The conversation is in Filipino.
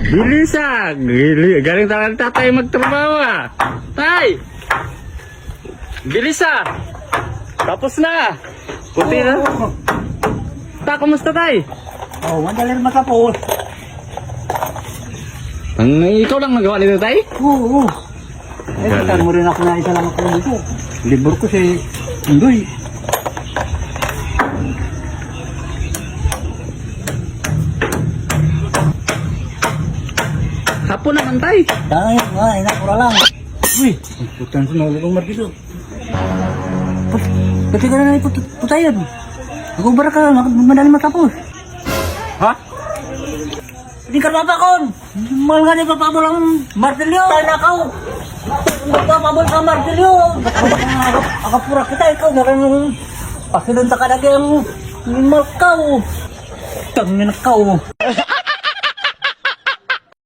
Bilisan! Galing talaga ng tatay magtrabaho ah. Tay! Bilis ah! Tapos na! Kunti na. Ta, kumusta tay? Oh, madali naman tapos. Ikaw lang nagawa nito tay? Oo. Eh, Galing. saan mo rin ako na isa lang ako dito. Libur ko si Indoy. Hapon naman tay. Dahil, inakura lang. Uy, putan sa nolo kong markito. Pati ka na putayan. Nagubara ka, madali matapos. Ha? Hindi ka mapakon. Mahal nga niya papabol ang martilyo. Tayo nakaw. Papabol ka martilyo. Akapura kita, ikaw na rin yung pasilunta ka na kayang malkaw. Tangin na kaw.